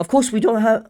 Of course, we don't have...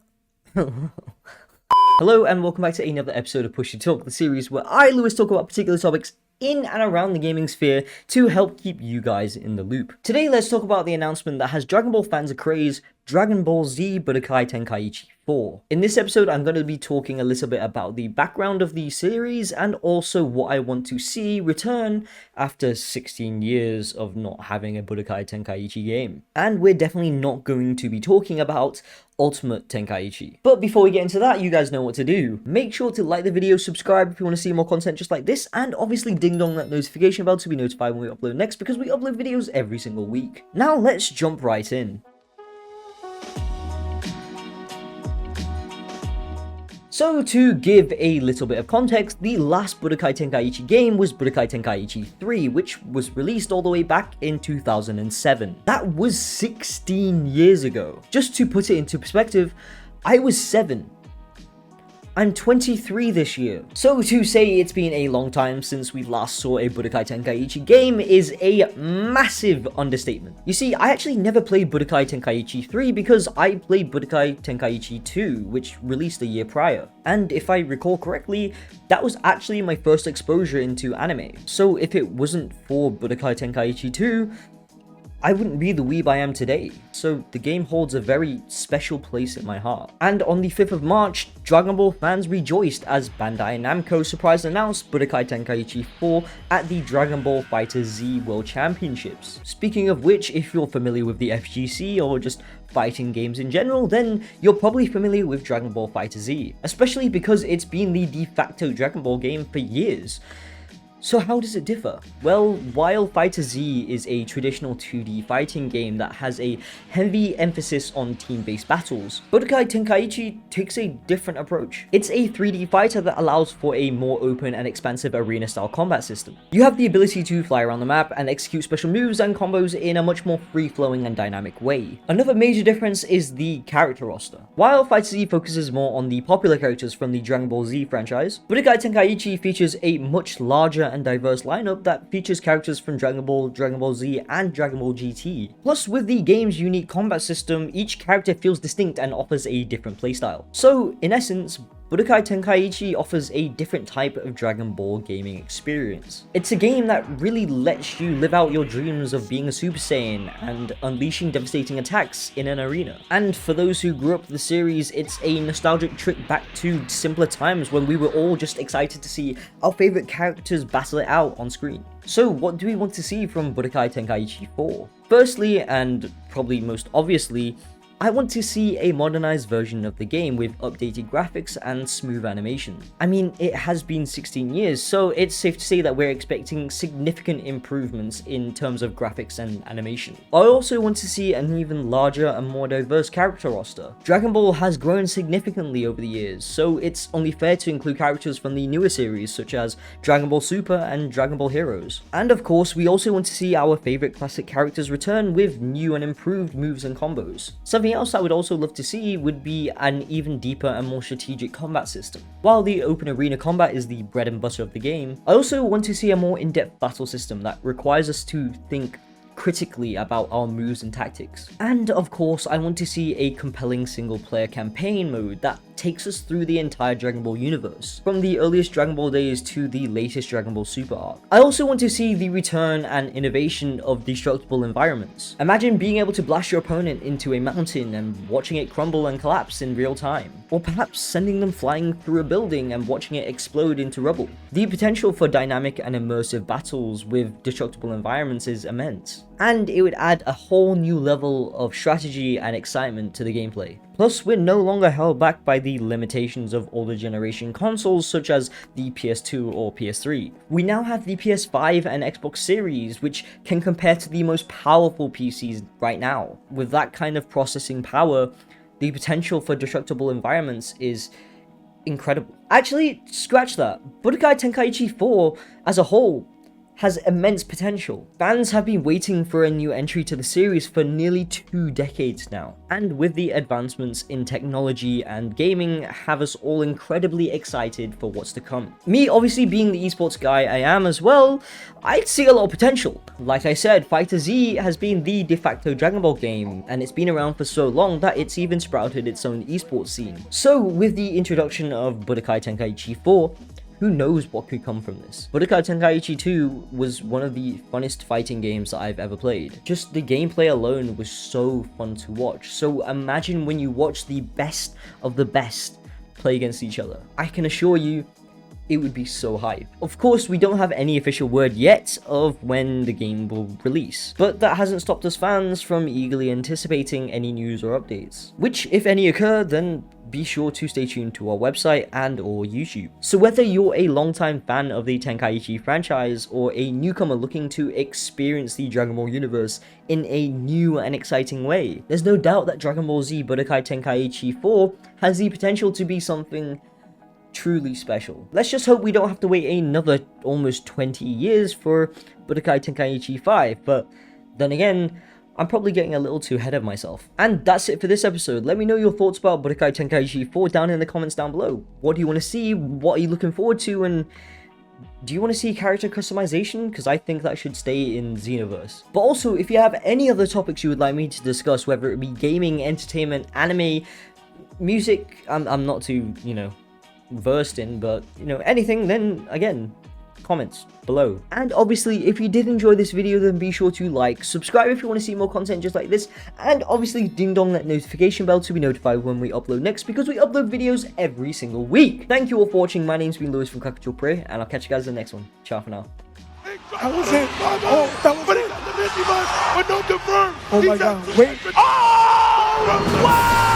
Hello and welcome back to another episode of Push Your Talk, the series where I, Lewis, talk about particular topics in and around the gaming sphere to help keep you guys in the loop. Today, let's talk about the announcement that has Dragon Ball fans craze, Dragon Ball Z Budokai Tenkaichi 4. In this episode, I'm going to be talking a little bit about the background of the series and also what I want to see return after 16 years of not having a Budokai Tenkaichi game. And we're definitely not going to be talking about Ultimate Tenkaichi. But before we get into that, you guys know what to do. Make sure to like the video, subscribe if you want to see more content just like this, and obviously ding dong that notification bell to be notified when we upload next, because we upload videos every single week. Now let's jump right in. So to give a little bit of context, the last Budokai Tenkaichi game was Budokai Tenkaichi 3, which was released all the way back in 2007. That was 16 years ago. Just to put it into perspective, I was 7. I'm 23 this year. So to say it's been a long time since we last saw a Budokai Tenkaichi game is a massive understatement. You see, I actually never played Budokai Tenkaichi 3 because I played Budokai Tenkaichi 2, which released a year prior. And if I recall correctly, that was actually my first exposure into anime. So if it wasn't for Budokai Tenkaichi 2, I wouldn't be the weeb I am today, so the game holds a very special place in my heart. And on the 5th of March, Dragon Ball fans rejoiced as Bandai Namco surprise announced Budokai Tenkaichi 4 at the Dragon Ball FighterZ World Championships. Speaking of which, if you're familiar with the FGC or just fighting games in general, then you're probably familiar with Dragon Ball FighterZ, especially because it's been the de facto Dragon Ball game for years. So how does it differ? Well, while FighterZ is a traditional 2D fighting game that has a heavy emphasis on team-based battles, Budokai Tenkaichi takes a different approach. It's a 3D fighter that allows for a more open and expansive arena-style combat system. You have the ability to fly around the map and execute special moves and combos in a much more free-flowing and dynamic way. Another major difference is the character roster. While FighterZ focuses more on the popular characters from the Dragon Ball Z franchise, Budokai Tenkaichi features a much larger and diverse lineup that features characters from Dragon Ball Z, and Dragon Ball GT. Plus, with the game's unique combat system, each character feels distinct and offers a different playstyle. So, in essence, Budokai Tenkaichi offers a different type of Dragon Ball gaming experience. It's a game that really lets you live out your dreams of being a Super Saiyan and unleashing devastating attacks in an arena. And for those who grew up with the series, it's a nostalgic trip back to simpler times when we were all just excited to see our favorite characters battle it out on screen. So what do we want to see from Budokai Tenkaichi 4? Firstly, and probably most obviously, I want to see a modernized version of the game with updated graphics and smooth animation. I mean, it has been 16 years, so it's safe to say that we're expecting significant improvements in terms of graphics and animation. I also want to see an even larger and more diverse character roster. Dragon Ball has grown significantly over the years, so it's only fair to include characters from the newer series such as Dragon Ball Super and Dragon Ball Heroes. And of course, we also want to see our favorite classic characters return with new and improved moves and combos. Something else I would also love to see would be an even deeper and more strategic combat system. While the open arena combat is the bread and butter of the game, I also want to see a more in-depth battle system that requires us to think critically about our moves and tactics. And of course, I want to see a compelling single-player campaign mode that takes us through the entire Dragon Ball universe, from the earliest Dragon Ball days to the latest Dragon Ball Super arc. I also want to see the return and innovation of destructible environments. Imagine being able to blast your opponent into a mountain and watching it crumble and collapse in real time, or perhaps sending them flying through a building and watching it explode into rubble. The potential for dynamic and immersive battles with destructible environments is immense, and it would add a whole new level of strategy and excitement to the gameplay. Plus, we're no longer held back by the limitations of older generation consoles such as the PS2 or PS3. We now have the PS5 and Xbox Series, which can compare to the most powerful PCs right now. With that kind of processing power, the potential for destructible environments is incredible. Actually, scratch that. Budokai Tenkaichi 4 as a whole has immense potential. Fans have been waiting for a new entry to the series for nearly 2 decades now, and with the advancements in technology and gaming have us all incredibly excited for what's to come. Me obviously being the esports guy I am as well, I see a lot of potential. Like I said, Fighter Z has been the de facto Dragon Ball game, and it's been around for so long that it's even sprouted its own esports scene. So with the introduction of Budokai Tenkaichi 4, who knows what could come from this? Budokai Tenkaichi 2 was one of the funnest fighting games that I've ever played. Just the gameplay alone was so fun to watch. So imagine when you watch the best of the best play against each other. I can assure you, it would be so hype. Of course, we don't have any official word yet of when the game will release, but that hasn't stopped us fans from eagerly anticipating any news or updates, which if any occur, then be sure to stay tuned to our website and or YouTube. So whether you're a longtime fan of the Tenkaichi franchise or a newcomer looking to experience the Dragon Ball universe in a new and exciting way, there's no doubt that Dragon Ball Z Budokai Tenkaichi 4 has the potential to be something truly special. Let's just hope we don't have to wait another almost 20 years for Budokai Tenkaichi 5, but then again, I'm probably getting a little too ahead of myself. And that's it for this episode. Let me know your thoughts about Budokai Tenkaichi 4 down in the comments down below. What do you want to see? What are you looking forward to? And do you want to see character customization? Because I think that should stay in Xenoverse. But also, if you have any other topics you would like me to discuss, whether it be gaming, entertainment, anime, music, I'm not too, versed in, but, anything, then again, comments below. And obviously, if you did enjoy this video, then be sure to like, subscribe if you want to see more content just like this, and obviously ding dong that notification bell to be notified when we upload next, because we upload videos every single week. Thank you all for watching. My name's been Lewis from Kakuchopurei, and I'll catch you guys in the next one. Ciao for now. That was it. Oh, that was it. But no confirm. Oh my God. Wait. Oh! Wow!